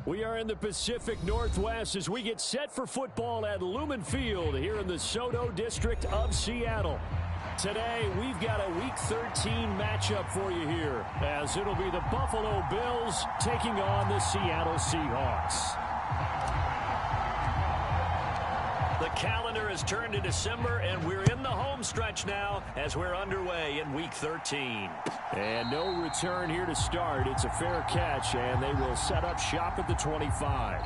We are in the Pacific Northwest as we get set for football at Lumen Field here in the SoDo district of Seattle. Today, we've got a Week 13 matchup for you here, as it'll be the Buffalo Bills taking on the Seattle Seahawks. The calendar has turned to December, and we're in the home stretch now as we're underway in Week 13. And no return here to start. It's a fair catch, and they will set up shop at the 25.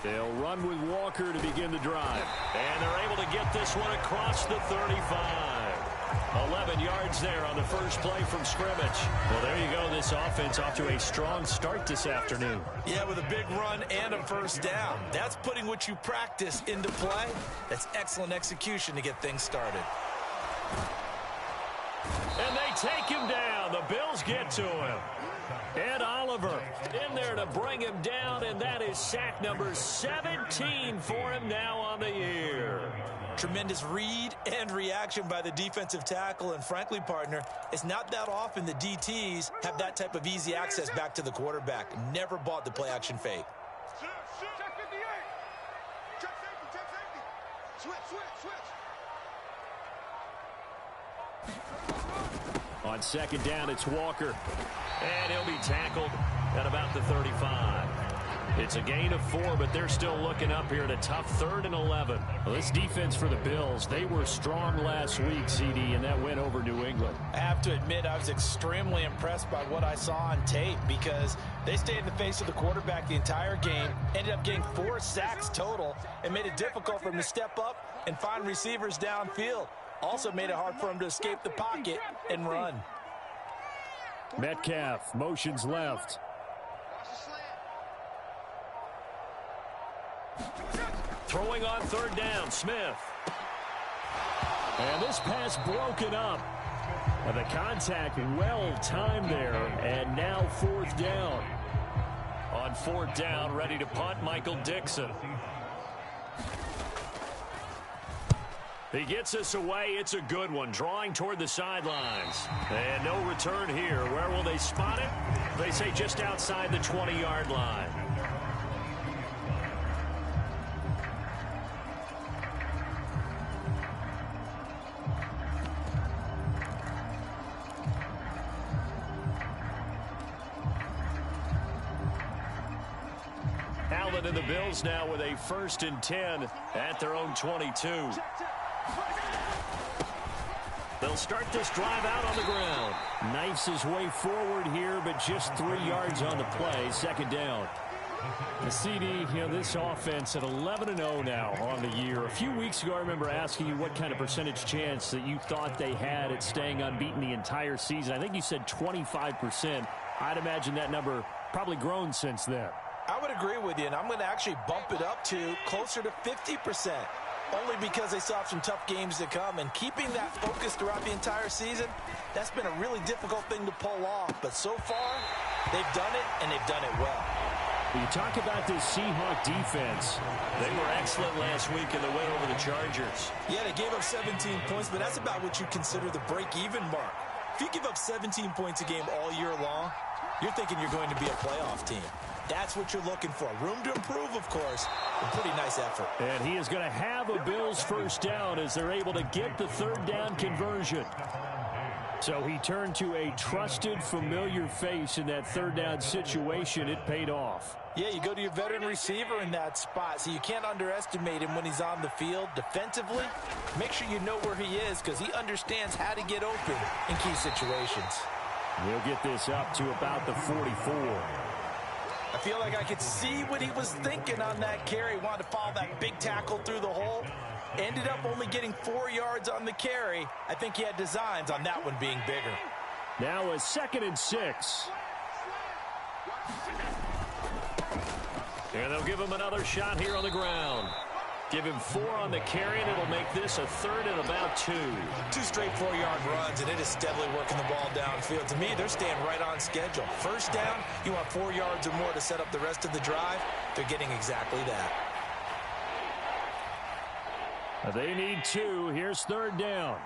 They'll run with Walker to begin the drive. And they're able to get this one across the 35. 11 yards there on the first play from scrimmage. Well, there you go. This offense off to a strong start this afternoon. Yeah, with a big run and a first down. That's putting what you practice into play. That's excellent execution to get things started. And they take him down. The Bills get to him. Ed Oliver in there to bring him down, and that is sack number 17 for him now on the year. Tremendous read and reaction by the defensive tackle, and frankly, partner, it's not that often the DTs have that type of easy access back to the quarterback. Never bought the play-action fake. Check 58. Check safety. Switch. On second down, it's Walker. And he'll be tackled at about the 35. It's a gain of 4, but they're still looking up here at a tough 3rd and 11. Well, this defense for the Bills, they were strong last week, CD, and that went over New England. I have to admit, I was extremely impressed by what I saw on tape because they stayed in the face of the quarterback the entire game, ended up getting 4 sacks total, and made it difficult for him to step up and find receivers downfield. Also made it hard for him to escape the pocket and run. Metcalf motions left. Throwing on 3rd down, Smith. And this pass broken up. And the contact well timed there, and now 4th down. On 4th down, ready to punt, Michael Dixon. He gets us away. It's a good one. Drawing toward the sidelines. And no return here. Where will they spot it? They say just outside the 20-yard line. Allen and the Bills now with a 1st and 10 at their own 22. They'll start this drive out on the ground. Knifes his way forward here, but just 3 yards on the play. 2nd down. The CD, this offense at 11-0 now on the year. A few weeks ago, I remember asking you what kind of percentage chance that you thought they had at staying unbeaten the entire season. I think you said 25%. I'd imagine that number probably grown since then. I would agree with you, and I'm going to actually bump it up to closer to 50%. Only because they still have some tough games to come. And keeping that focus throughout the entire season, that's been a really difficult thing to pull off. But so far, they've done it, and they've done it well. You talk about this Seahawk defense. They were excellent last week in the win over the Chargers. Yeah, they gave up 17 points, but that's about what you consider the break-even mark. If you give up 17 points a game all year long, you're thinking you're going to be a playoff team. That's what you're looking for. Room to improve, of course. A pretty nice effort. And he is going to have a Bills 1st down as they're able to get the 3rd down conversion. So he turned to a trusted, familiar face in that 3rd down situation. It paid off. Yeah, you go to your veteran receiver in that spot, so you can't underestimate him when he's on the field defensively. Make sure you know where he is because he understands how to get open in key situations. We'll get this up to about the 44. I feel like I could see what he was thinking on that carry. He wanted to follow that big tackle through the hole. Ended up only getting 4 yards on the carry. I think he had designs on that one being bigger. Now a 2nd and 6. And they'll give him another shot here on the ground. Give him 4 on the carry, and it'll make this a 3rd and about 2. 2 straight 4-yard runs, and it is steadily working the ball downfield. To me, they're staying right on schedule. First down, you want 4 yards or more to set up the rest of the drive. They're getting exactly that. They need 2. Here's 3rd down.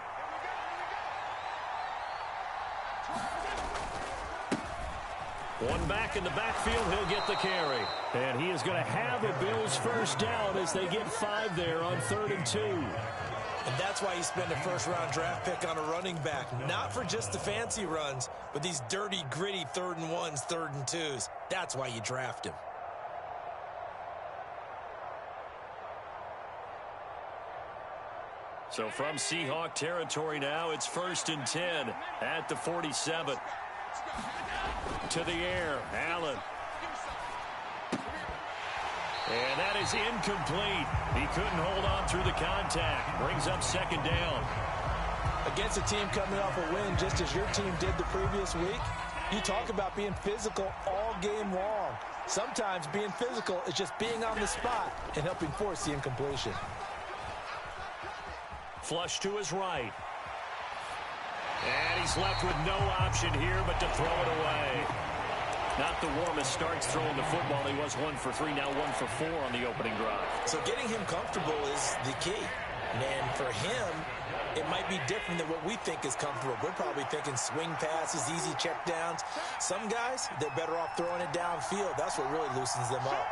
One back in the backfield, he'll get the carry. And he is going to have a Bills first down as they get 5 there on 3rd and 2. And that's why you spend a first-round draft pick on a running back. Not for just the fancy runs, but these dirty, gritty 3rd and 1s, 3rd and 2s. That's why you draft him. So from Seahawk territory now, it's 1st and 10 at the 47. To the air, Allen. And that is incomplete. He couldn't hold on through the contact. Brings up 2nd down. Against a team coming off a win just as your team did the previous week, you talk about being physical all game long. Sometimes being physical is just being on the spot and helping force the incompletion. Flush to his right. And he's left with no option here but to throw it away. Not the warmest starts throwing the football. He was 1 for 3, now 1 for 4 on the opening drive. So getting him comfortable is the key. And for him, it might be different than what we think is comfortable. We're probably thinking swing passes, easy checkdowns. Some guys, they're better off throwing it downfield. That's what really loosens them up.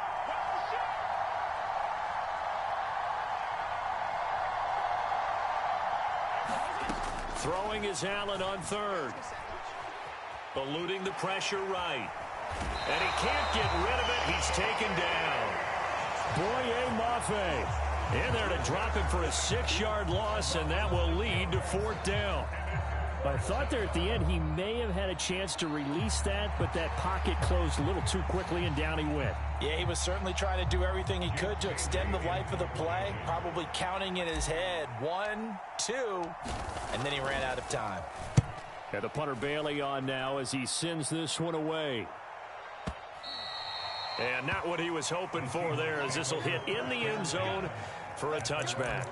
Throwing is Allen on 3rd. Eluding the pressure right. And he can't get rid of it. He's taken down. Boye Mafe in there to drop him for a 6-yard loss, and that will lead to 4th down. I thought there at the end he may have had a chance to release that, but that pocket closed a little too quickly, and down he went. Yeah, he was certainly trying to do everything he could to extend the life of the play, probably counting in his head 1, 2, and then he ran out of time. And the punter Bailey on now as he sends this one away. And not what he was hoping for there, as this will hit in the end zone for a touchback.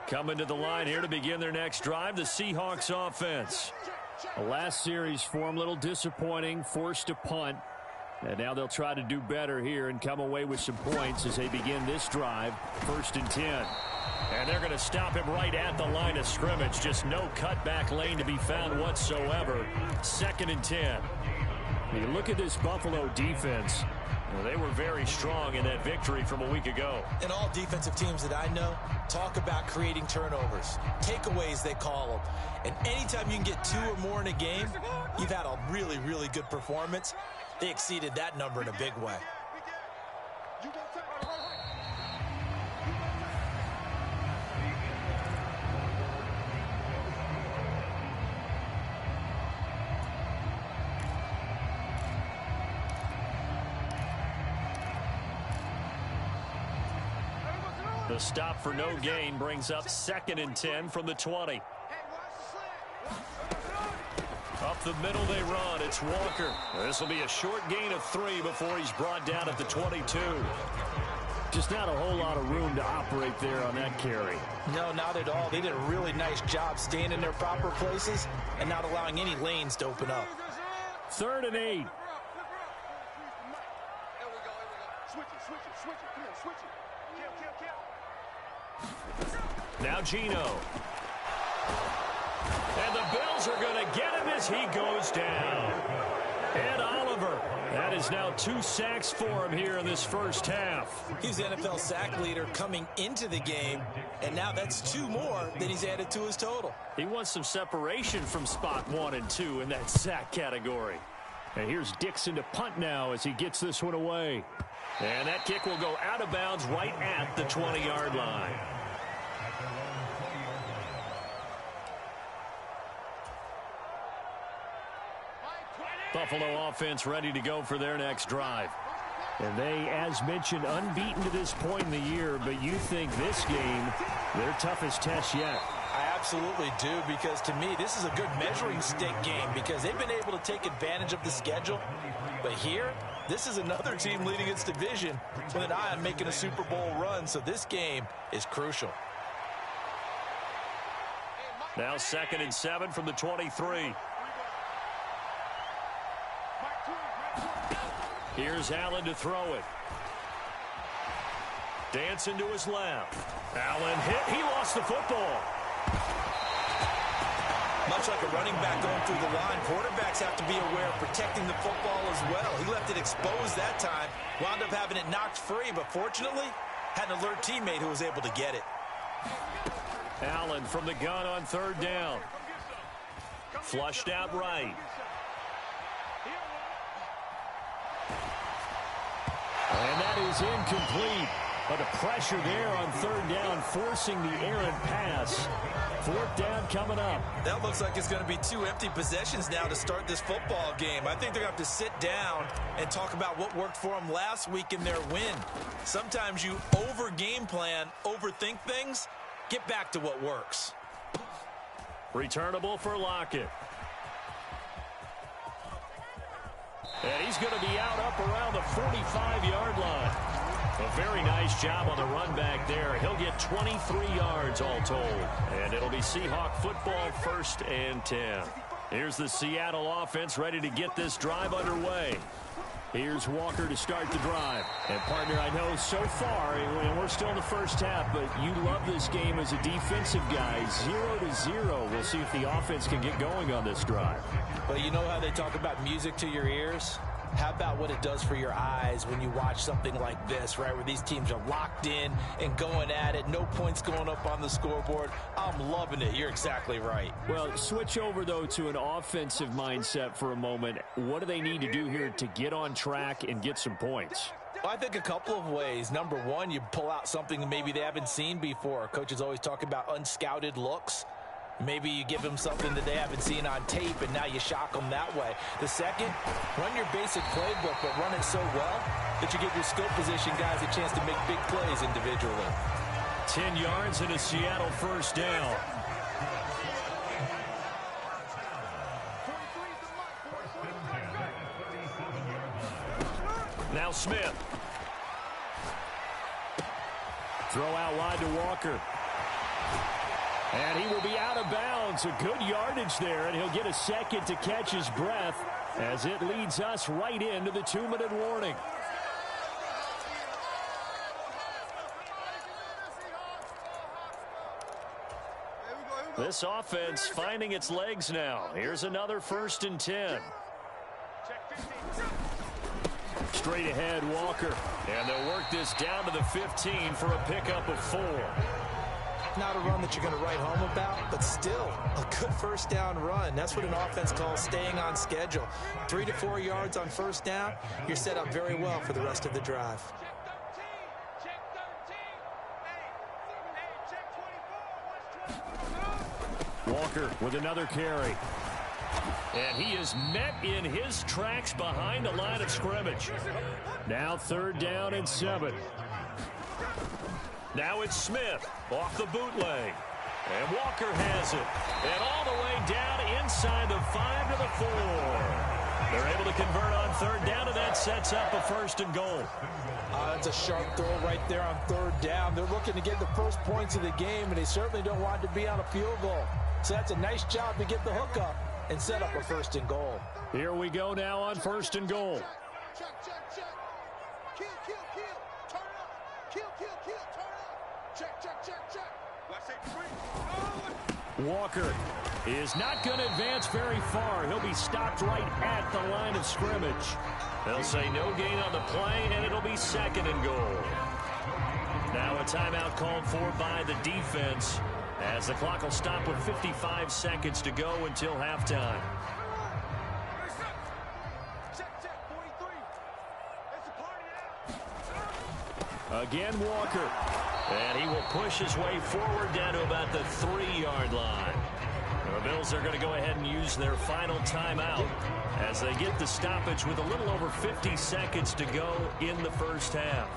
Coming to the line here to begin their next drive, the Seahawks offense. The last series for them, a little disappointing, forced to punt. And now they'll try to do better here and come away with some points as they begin this drive, 1st and 10. And they're going to stop him right at the line of scrimmage. Just no cutback lane to be found whatsoever. 2nd and 10. You look at this Buffalo defense. Well, they were very strong in that victory from a week ago. And all defensive teams that I know talk about creating turnovers. Takeaways, they call them. And anytime you can get 2 or more in a game, you've had a really, really good performance. They exceeded that number in a big way. The stop for no gain brings up 2nd and 10 from the 20. Up the middle they run. It's Walker. This will be a short gain of 3 before he's brought down at the 22. Just not a whole lot of room to operate there on that carry. No, not at all. They did a really nice job staying in their proper places and not allowing any lanes to open up. 3rd and 8. There we go. Switch it. Come on, switch it. Kill. Now Geno. And the Bills are going to get him as he goes down. And Oliver. That is now 2 sacks for him here in this first half. He's the NFL sack leader coming into the game, and now that's 2 more that he's added to his total. He wants some separation from spot 1 and 2 in that sack category. And here's Dixon to punt now as he gets this one away. And that kick will go out of bounds right at the 20-yard line. Buffalo offense ready to go for their next drive. And they, as mentioned, unbeaten to this point in the year, but you think this game, their toughest test yet. I absolutely do, because to me, this is a good measuring stick game because they've been able to take advantage of the schedule. But here, this is another team leading its division with an eye on making a Super Bowl run, so this game is crucial. Now 2nd and 7 from the 23. Here's Allen to throw it. Dancing to his left. Allen hit. He lost the football. Much like a running back going through the line, quarterbacks have to be aware of protecting the football as well. He left it exposed that time, wound up having it knocked free, but fortunately, had an alert teammate who was able to get it. Allen from the gun on 3rd down. Flushed out right. And that is incomplete. But the pressure there on 3rd down, forcing the errant pass. 4th down coming up. That looks like it's going to be 2 empty possessions now to start this football game. I think they're going to have to sit down and talk about what worked for them last week in their win. Sometimes you over-game plan, overthink things. Get back to what works. Returnable for Lockett. And he's going to be out up around the 45-yard line. A very nice job on the run back there. He'll get 23 yards all told. And it'll be Seahawk football 1st and 10. Here's the Seattle offense ready to get this drive underway. Here's Walker to start the drive. And, partner, I know so far, and we're still in the first half, but you love this game as a defensive guy. 0-0. We'll see if the offense can get going on this drive. But you know how they talk about music to your ears? How about what it does for your eyes when you watch something like this, right, where these teams are locked in and going at it, no points going up on the scoreboard? I'm loving it. You're exactly right. Well, switch over, though, to an offensive mindset for a moment. What do they need to do here to get on track and get some points? I think a couple of ways. Number one, you pull out something that maybe they haven't seen before. Coaches always talk about unscouted looks. Maybe you give them something that they haven't seen on tape, and now you shock them that way. The second, run your basic playbook, but run it so well that you give your skill position guys a chance to make big plays individually. 10 yards and a Seattle 1st down. Now Smith. Throw out wide to Walker. And he will be out of bounds. A good yardage there, and he'll get a second to catch his breath as it leads us right into the 2-minute warning. This offense finding its legs now. Here's another 1st and 10. Straight ahead, Walker. And they'll work this down to the 15 for a pickup of 4. Not a run that you're going to write home about, but still a good 1st down run. That's what an offense calls staying on schedule. 3 to 4 yards on 1st down, you're set up very well for the rest of the drive. Walker with another carry. And he is met in his tracks behind the line of scrimmage. Now 3rd down and 7. Now it's Smith off the bootleg. And Walker has it. And all the way down inside the 5 to the 4. They're able to convert on 3rd down, and that sets up a 1st and goal. That's a sharp throw right there on 3rd down. They're looking to get the first points of the game, and they certainly don't want to be on a field goal. So that's a nice job to get the hook up and set up a 1st and goal. Here we go now on 1st and goal. Check. Kill. Turn it up. Kill. Turn it up. Check. Let's say 3. Walker is not going to advance very far. He'll be stopped right at the line of scrimmage. They'll say no gain on the play, and it'll be 2nd and goal. Now a timeout called for by the defense, as the clock will stop with 55 seconds to go until halftime. Again, Walker. And he will push his way forward down to about the 3-yard line. Well, Bills are going to go ahead and use their final timeout as they get the stoppage with a little over 50 seconds to go in the first half.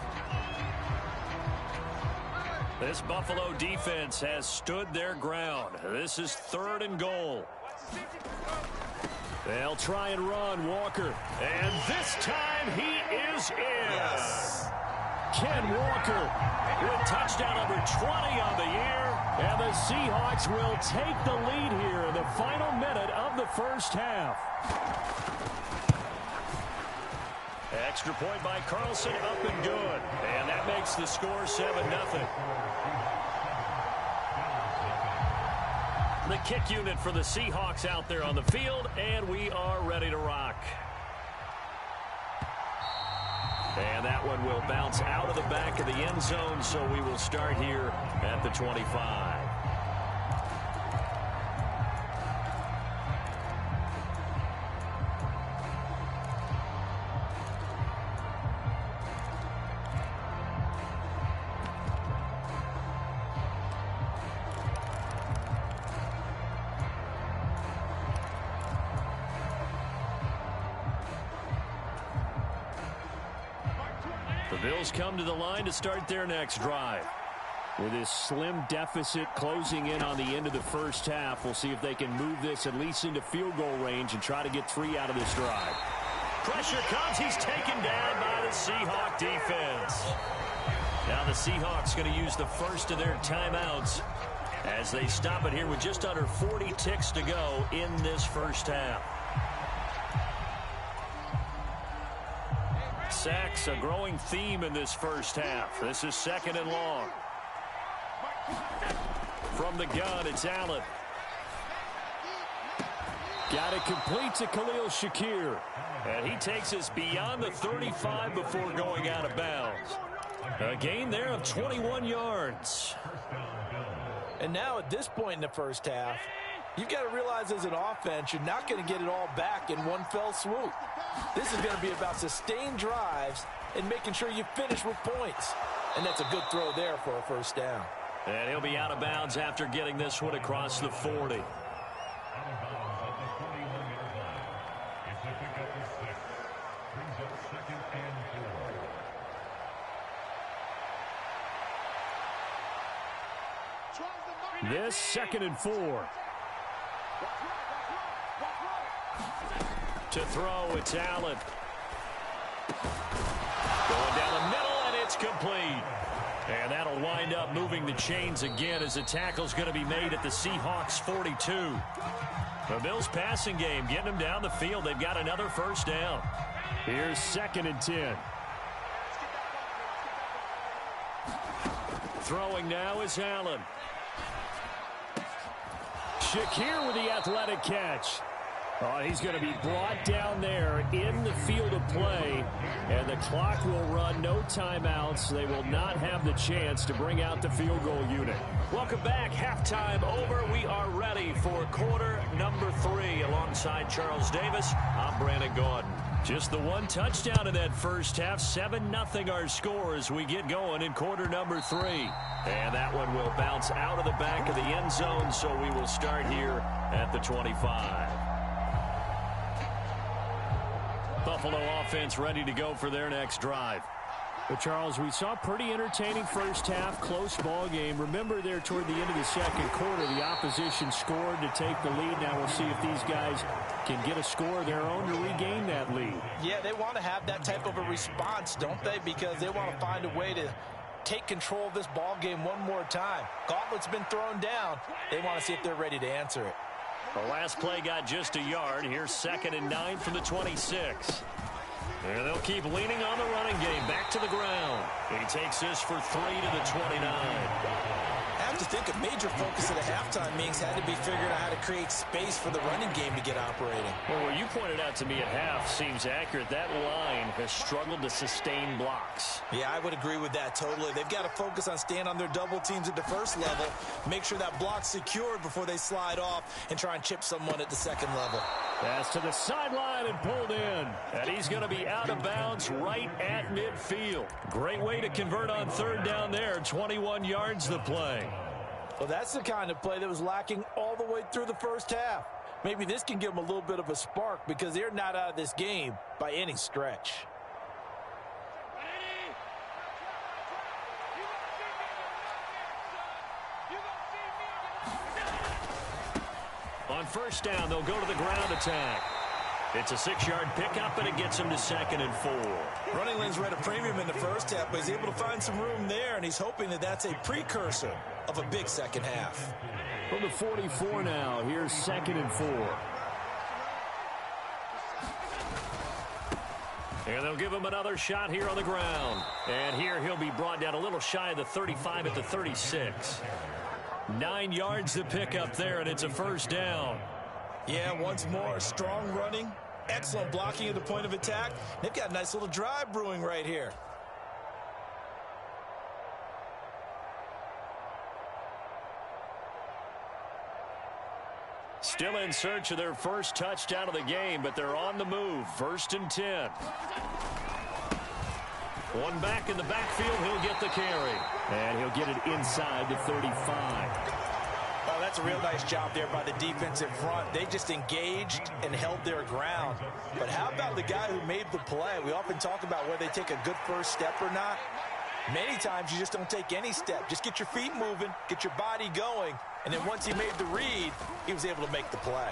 This Buffalo defense has stood their ground. This is 3rd and goal. They'll try and run Walker. And this time he is in. Yes. Ken Walker with touchdown number 20 on the year. And the Seahawks will take the lead here in the final minute of the first half. Extra point by Carlson, up and good. And that makes the score 7-0. The kick unit for the Seahawks out there on the field, and we are ready to rock. And that one will bounce out of the back of the end zone, so we will start here at the 25. The Bills come to the line to start their next drive. With this slim deficit closing in on the end of the first half, we'll see if they can move this at least into field goal range and try to get 3 out of this drive. Pressure comes. He's taken down by the Seahawk defense. Now the Seahawks going to use the first of their timeouts as they stop it here with just under 40 ticks to go in this first half. Sacks, a growing theme in this first half. This is 2nd and long. From the gun, it's Allen. Got it complete to Khalil Shakir. And he takes us beyond the 35 before going out of bounds. A gain there of 21 yards. And now at this point in the first half, you've got to realize as an offense, you're not going to get it all back in one fell swoop. This is going to be about sustained drives and making sure you finish with points. And that's a good throw there for a first down. And he'll be out of bounds after getting this one across the 40. This 2nd and 4. To throw, it's Allen. Going down the middle, and it's complete. And that'll wind up moving the chains again as the tackle's going to be made at the Seahawks 42. The Bills passing game getting them down the field. They've got another first down. Here's 2nd and 10. Throwing now is Allen. Shakir with the athletic catch. Oh, he's going to be brought down there in the field of play, and the clock will run. No timeouts. They will not have the chance to bring out the field goal unit. Welcome back. Halftime over. We are ready for quarter number 3. Alongside Charles Davis, I'm Brandon Gaudin. Just the one touchdown in that first half. 7-0 our score as we get going in quarter number 3. And that one will bounce out of the back of the end zone, so we will start here at the 25. Buffalo offense ready to go for their next drive. But Charles, we saw a pretty entertaining first half, close ball game. Remember there toward the end of the second quarter, the opposition scored to take the lead. Now we'll see if these guys can get a score of their own to regain that lead. Yeah, they want to have that type of a response, don't they? Because they want to find a way to take control of this ball game one more time. Gauntlet's been thrown down. They want to see if they're ready to answer it. The last play got just a yard. Here's 2nd and 9 from the 26. And they'll keep leaning on the running game. Back to the ground. He takes this for 3 to the 29. I have to think a major focus of the halftime meetings had to be figuring out how to create space for the running game to get operating. Well, what you pointed out to me at half seems accurate. That line has struggled to sustain blocks. Yeah, I would agree with that totally. They've got to focus on staying on their double teams at the first level, make sure that block's secured before they slide off and try and chip someone at the second level. Pass to the sideline and pulled in. And he's going to be out of bounds right at midfield. Great way to convert on 3rd down there. 21 yards the play. Well, that's the kind of play that was lacking all the way through the first half. Maybe this can give them a little bit of a spark because they're not out of this game by any stretch. On first down, they'll go to the ground attack. It's a 6-yard pickup, and it gets him to 2nd and 4. Running lanes were at a premium in the first half, but he's able to find some room there, and he's hoping that that's a precursor of a big second half. From the 44 now, here's 2nd and 4. And they'll give him another shot here on the ground. And here he'll be brought down a little shy of the 35 at the 36. 9 yards to pick up there, and it's a first down. Yeah, once more, strong running, excellent blocking at the point of attack. They've got a nice little drive brewing right here. Still in search of their first touchdown of the game, but they're on the move. 1st and 10. One back in the backfield, he'll get the carry. And he'll get it inside the 35. Oh, that's a real nice job there by the defensive front. They just engaged and held their ground. But how about the guy who made the play? We often talk about whether they take a good first step or not. Many times you just don't take any step. Just get your feet moving, get your body going, and then once he made the read, he was able to make the play.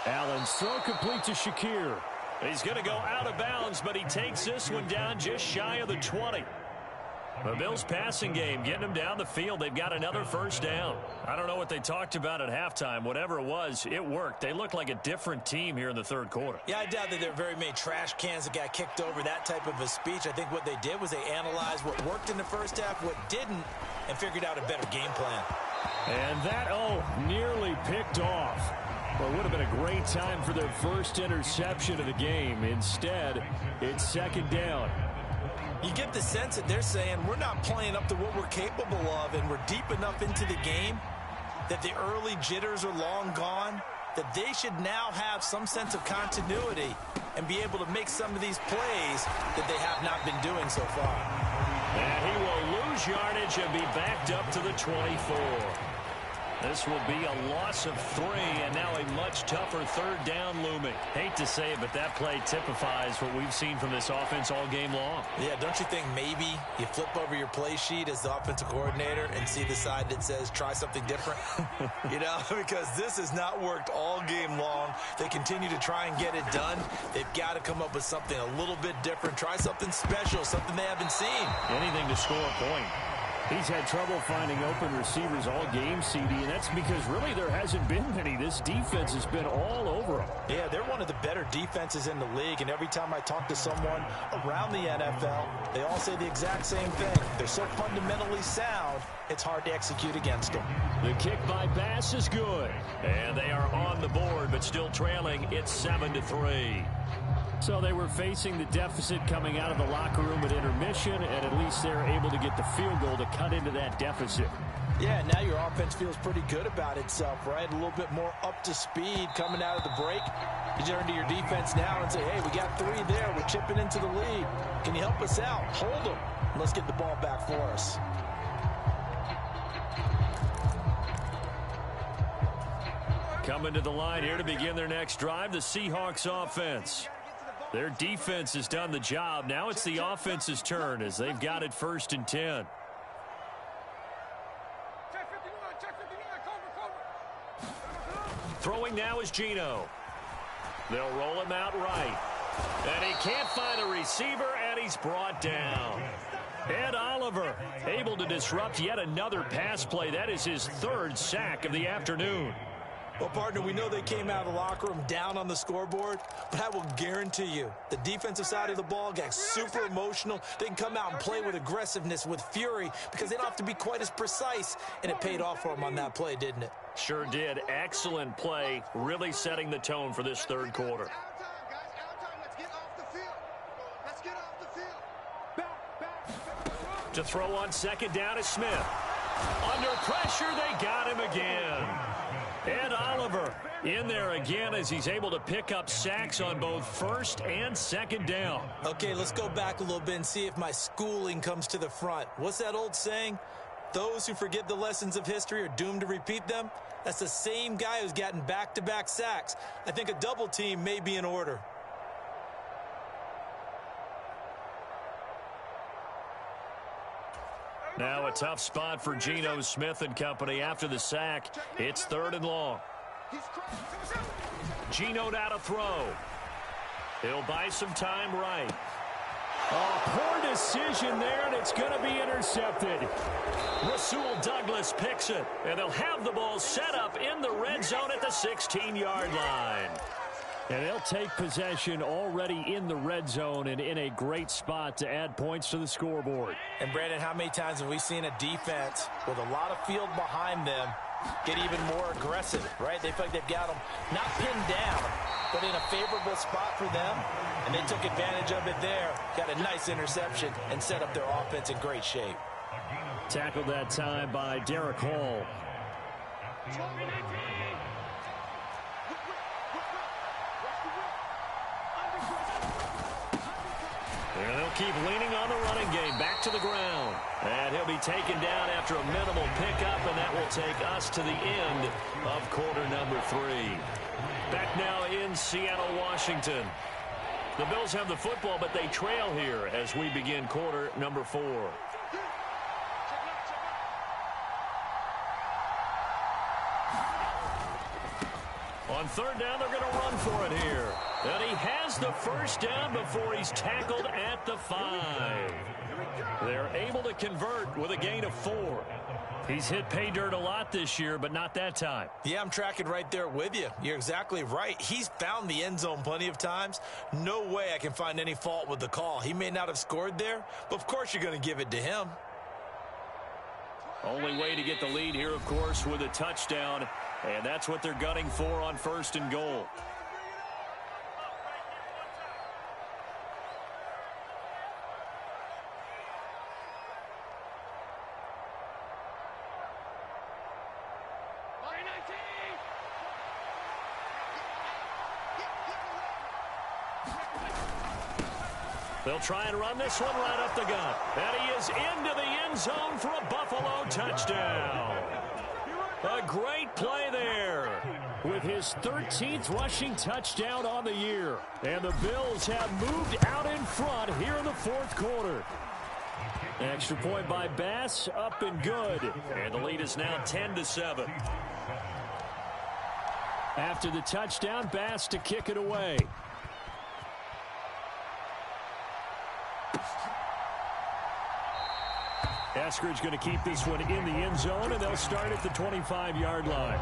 Allen's throw complete to Shakir. He's going to go out of bounds, but he takes this one down just shy of the 20. The Bills' passing game getting them down the field. They've got another first down. I don't know what they talked about at halftime. Whatever it was, it worked. They look like a different team here in the third quarter. Yeah, I doubt that there are very many trash cans that got kicked over, that type of a speech. I think what they did was they analyzed what worked in the first half, what didn't, and figured out a better game plan. And that, nearly picked off. Well, it would have been a great time for their first interception of the game. Instead, it's 2nd down. You get the sense that they're saying we're not playing up to what we're capable of, and we're deep enough into the game that the early jitters are long gone, that they should now have some sense of continuity and be able to make some of these plays that they have not been doing so far. And he will lose yardage and be backed up to the 24. This will be a loss of 3, and now a much tougher 3rd down looming. Hate to say it, but that play typifies what we've seen from this offense all game long. Yeah, don't you think maybe you flip over your play sheet as the offensive coordinator and see the side that says try something different? Because this has not worked all game long. They continue to try and get it done. They've got to come up with something a little bit different. Try something special, something they haven't seen. Anything to score a point. He's had trouble finding open receivers all game, CD, and that's because really there hasn't been many. This defense has been all over him. Yeah, they're one of the better defenses in the league, and every time I talk to someone around the NFL, they all say the exact same thing. They're so fundamentally sound, it's hard to execute against them. The kick by Bass is good, and they are on the board, but still trailing. It's 7-3. So they were facing the deficit coming out of the locker room at intermission, and at least they're able to get the field goal to cut into that deficit. Yeah, now your offense feels pretty good about itself, right? A little bit more up to speed coming out of the break. You turn to your defense now and say, hey, we got 3 there. We're chipping into the lead. Can you help us out? Hold them. Let's get the ball back for us. Coming to the line here to begin their next drive, the Seahawks offense. Their defense has done the job. Now it's the offense's turn as they've got it 1st and 10. Throwing now is Geno. They'll roll him out right. And he can't find a receiver, and he's brought down. Ed Oliver able to disrupt yet another pass play. That is his 3rd sack of the afternoon. Well, partner, we know they came out of the locker room down on the scoreboard, but I will guarantee you the defensive side of the ball got super emotional. They can come out and play with aggressiveness, with fury, because they don't have to be quite as precise, and it paid off for them on that play, didn't it? Sure did. Excellent play, really setting the tone for this 3rd quarter. To throw on 2nd down is Smith. Under pressure, they got him again. Ed Oliver in there again as he's able to pick up sacks on both 1st and 2nd down. Okay, let's go back a little bit and see if my schooling comes to the front. What's that old saying? those who forget the lessons of history are doomed to repeat them, that's the same guy who's gotten back-to-back sacks. I think a double team may be in order. Now a tough spot for Geno Smith and company after the sack. It's 3rd and long. Geno now to throw. He'll buy some time right. Oh, poor decision there, and it's going to be intercepted. Rasul Douglas picks it, and they'll have the ball set up in the red zone at the 16-yard line. And they'll take possession already in the red zone and in a great spot to add points to the scoreboard. And, Brandon, how many times have we seen a defense with a lot of field behind them get even more aggressive, right? They feel like they've got them not pinned down, but in a favorable spot for them, and they took advantage of it there, got a nice interception, and set up their offense in great shape. Tackled that time by Derek Hall. And they'll keep leaning on the running game. Back to the ground. And he'll be taken down after a minimal pickup, and that will take us to the end of quarter number 3. Back now in Seattle, Washington. The Bills have the football, but they trail here as we begin quarter number 4. On 3rd down, they're going to run for it here. And he has the first down before he's tackled at the 5. They're able to convert with a gain of 4. He's hit pay dirt a lot this year, but not that time. Yeah, I'm tracking right there with you. You're exactly right. He's found the end zone plenty of times. No way I can find any fault with the call. He may not have scored there, but of course you're going to give it to him. Only way to get the lead here, of course, with a touchdown. And that's what they're gunning for on 1st and goal. They'll try and run this one right up the gut. And he is into the end zone for a Buffalo touchdown. A great play there with his 13th rushing touchdown on the year. And the Bills have moved out in front here in the 4th quarter. Extra point by Bass, up and good. And the lead is now 10-7. After the touchdown, Bass to kick it away. Eskridge going to keep this one in the end zone, and they'll start at the 25-yard line.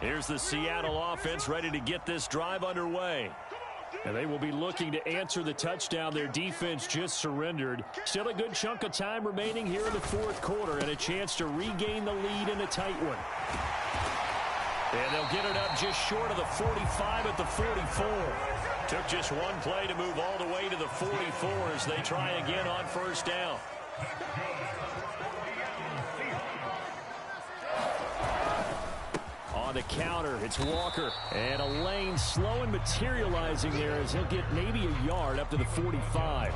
Here's the Seattle offense ready to get this drive underway. And they will be looking to answer the touchdown their defense just surrendered. Still a good chunk of time remaining here in the 4th quarter and a chance to regain the lead in a tight one. And they'll get it up just short of the 45 at the 44. Took just one play to move all the way to the 44 as they try again on 1st down. On the counter, it's Walker. And a lane slow and materializing there as he'll get maybe a yard up to the 45.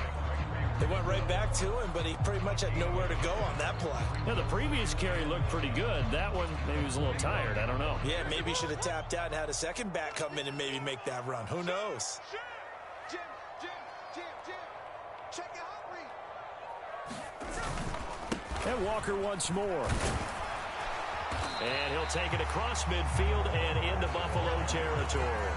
They went right back to him, but he pretty much had nowhere to go on that play. Yeah, the previous carry looked pretty good. That one, maybe he was a little tired. I don't know. Yeah, maybe he should have tapped out and had a second back come in and maybe make that run. Who knows? Jim, check your heart rate. And Walker once more. And he'll take it across midfield and into Buffalo territory.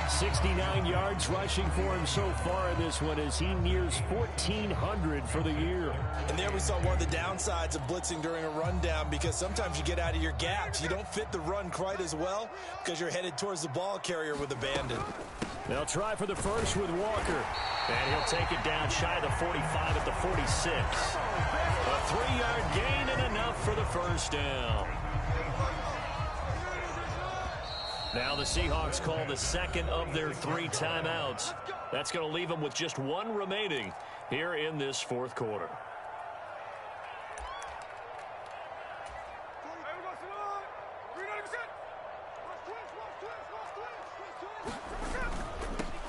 69 yards rushing for him so far in this one as he nears 1,400 for the year. And there we saw one of the downsides of blitzing during a rundown, because sometimes you get out of your gaps. You don't fit the run quite as well because you're headed towards the ball carrier with abandon. They'll try for the first with Walker. And he'll take it down shy of the 45 at the 46. A 3-yard gain and enough for the first down. Now the Seahawks call the second of their 3 timeouts. That's going to leave them with just 1 remaining here in this 4th quarter.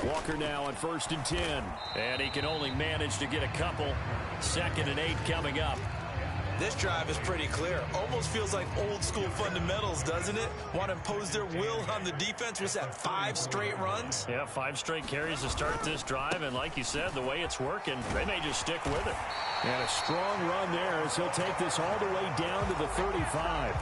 Walker now on 1st and 10. And he can only manage to get a couple. 2nd and 8 coming up. This drive is pretty clear. Almost feels like old school fundamentals, doesn't it? Want to impose their will on the defense. Was that 5 straight runs? Yeah, 5 straight carries to start this drive. And like you said, the way it's working, they may just stick with it. And a strong run there as he'll take this all the way down to the 35.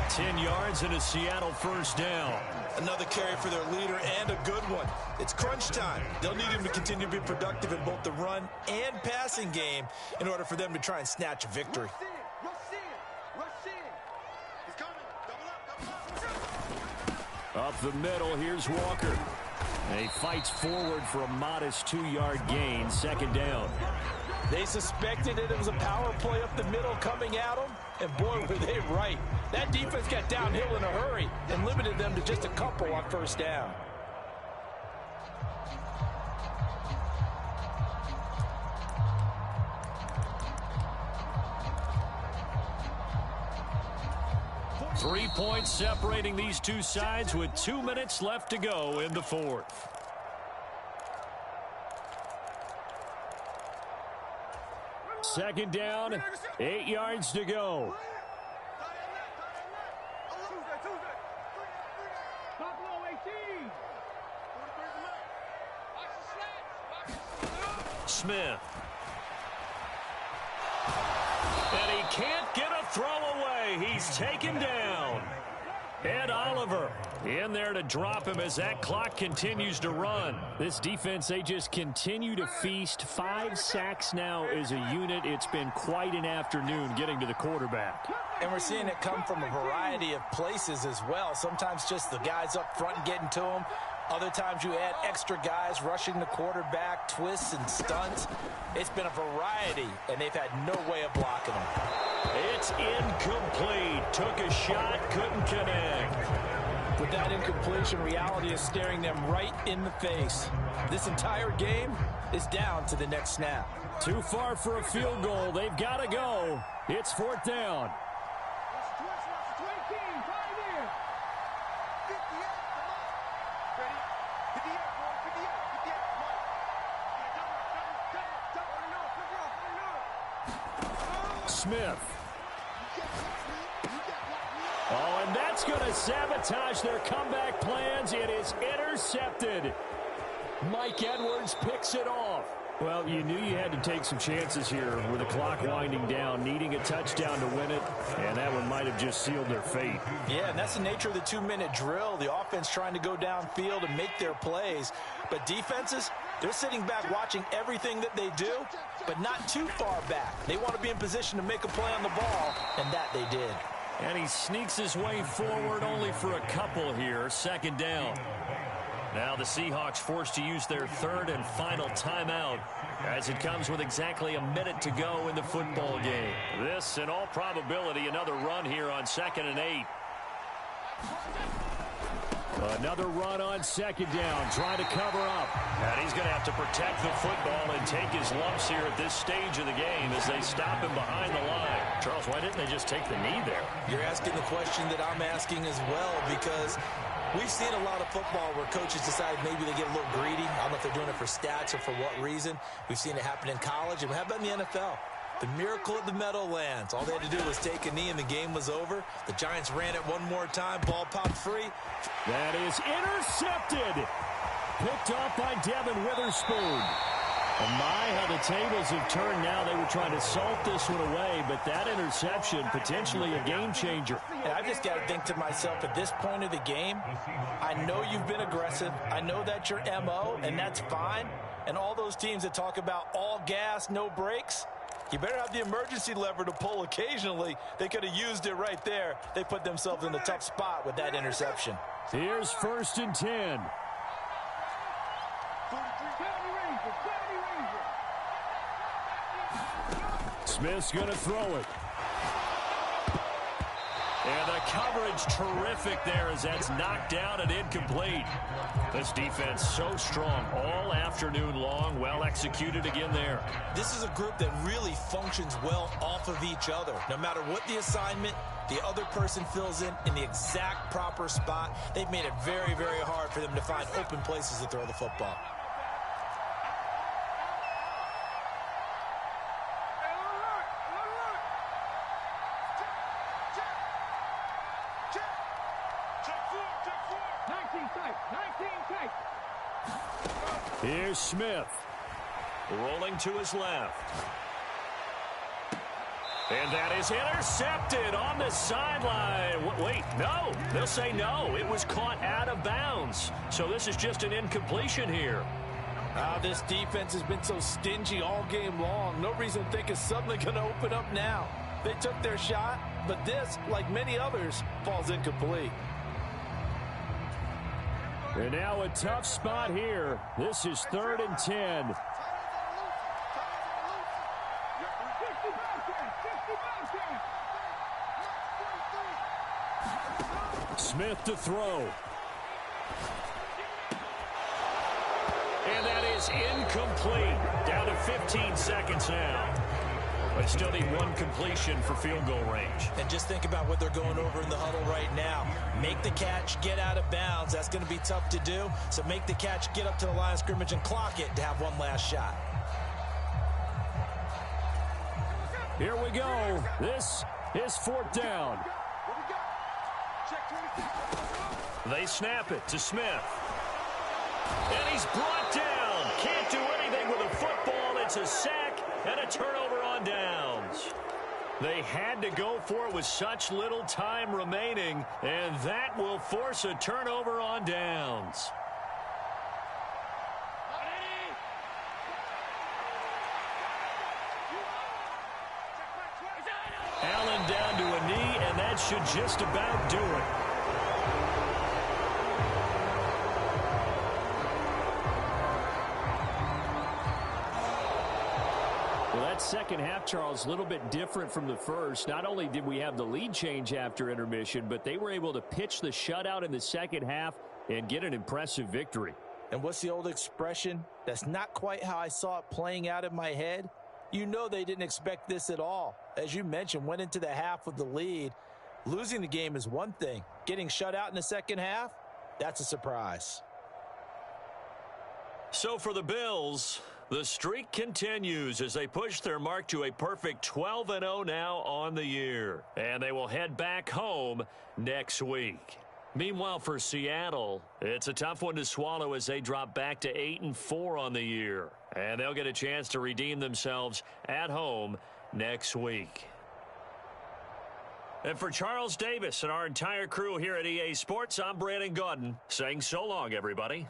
10 yards and a Seattle 1st down. Another carry for their leader and a good one. It's crunch time. They'll need him to continue to be productive in both the run and passing game in order for them to try and snatch a victory. Up the middle, here's Walker. And he fights forward for a modest 2-yard gain. 2nd down. They suspected that it was a power play up the middle coming at them, and boy, were they right. That defense got downhill in a hurry and limited them to just a couple on 1st down. Three points separating these two sides with 2 minutes left to go in the 4th. Second down, 8 yards to go. Smith. And he can't get a throw away. He's taken down. Ed Oliver in there to drop him as that clock continues to run. This defense, they just continue to feast. 5 sacks now as a unit. It's been quite an afternoon getting to the quarterback. And we're seeing it come from a variety of places as well. Sometimes just the guys up front getting to him. Other times you add extra guys rushing the quarterback, twists and stunts. It's been a variety, and they've had no way of blocking him. It's incomplete. Took a shot, couldn't connect. With that incompletion, reality is staring them right in the face. This entire game is down to the next snap. Too far for a field goal. They've got to go. It's 4th down. Smith. Oh, and that's going to sabotage their comeback plans. It is intercepted. Mike Edwards picks it off. Well, you knew you had to take some chances here with the clock winding down, needing a touchdown to win it, and that one might have just sealed their fate. Yeah, and that's the nature of the 2-minute drill. The offense trying to go downfield and make their plays. But defenses, they're sitting back watching everything that they do, but not too far back. They want to be in position to make a play on the ball, and that they did. And he sneaks his way forward only for a couple here. 2nd down. Now the Seahawks forced to use their 3rd and final timeout as it comes with exactly a minute to go in the football game. This, in all probability, another run here on 2nd and 8. Another run on 2nd down, trying to cover up. And he's going to have to protect the football and take his lumps here at this stage of the game as they stop him behind the line. Charles, why didn't they just take the knee there? You're asking the question that I'm asking as well, because we've seen a lot of football where coaches decide maybe they get a little greedy. I don't know if they're doing it for stats or for what reason. We've seen it happen in college. And how about in the NFL? The miracle at the Meadowlands. All they had to do was take a knee and the game was over. The Giants ran it one more time. Ball popped free. That is intercepted. Picked off by Devin Witherspoon. And my, how the tables have turned now. They were trying to salt this one away, but that interception, potentially a game changer. And I've just got to think to myself, at this point of the game, I know you've been aggressive. I know that's your MO, and that's fine. And all those teams that talk about all gas, no brakes, you better have the emergency lever to pull occasionally. They could have used it right there. They put themselves in a tough spot with that interception. Here's 1st and 10. Smith's going to throw it. And the coverage terrific there as that's knocked down and incomplete. This defense so strong all afternoon long. Well executed again there. This is a group that really functions well off of each other. No matter what the assignment, the other person fills in the exact proper spot. They've made it very, very hard for them to find open places to throw the football. Here's Smith. Rolling to his left. And that is intercepted on the sideline. Wait, no. They'll say no. It was caught out of bounds. So this is just an incompletion here. This defense has been so stingy all game long. No reason to think it's suddenly going to open up now. They took their shot, but this, like many others, falls incomplete. And now a tough spot here. This is 3rd and 10. Smith to throw. And that is incomplete. Down to 15 seconds now. But still need one completion for field goal range. And just think about what they're going over in the huddle right now. Make the catch, get out of bounds. That's going to be tough to do. So make the catch, get up to the line of scrimmage, and clock it to have one last shot. Here we go. This is 4th down. They snap it to Smith. And he's brought down. Can't do anything with a football. It's a sack and a turnover on downs. They had to go for it with such little time remaining, and that will force a turnover on downs. Allen down to a knee, and that should just about do it. Well, that second half, Charles, a little bit different from the first. Not only did we have the lead change after intermission, but they were able to pitch the shutout in the second half and get an impressive victory. And what's the old expression? That's not quite how I saw it playing out in my head. You know they didn't expect this at all. As you mentioned, went into the half with the lead. Losing the game is one thing. Getting shut out in the second half, that's a surprise. So for the Bills, the streak continues as they push their mark to a perfect 12-0 now on the year. And they will head back home next week. Meanwhile, for Seattle, it's a tough one to swallow as they drop back to 8-4 on the year. And they'll get a chance to redeem themselves at home next week. And for Charles Davis and our entire crew here at EA Sports, I'm Brandon Gaudin saying so long, everybody.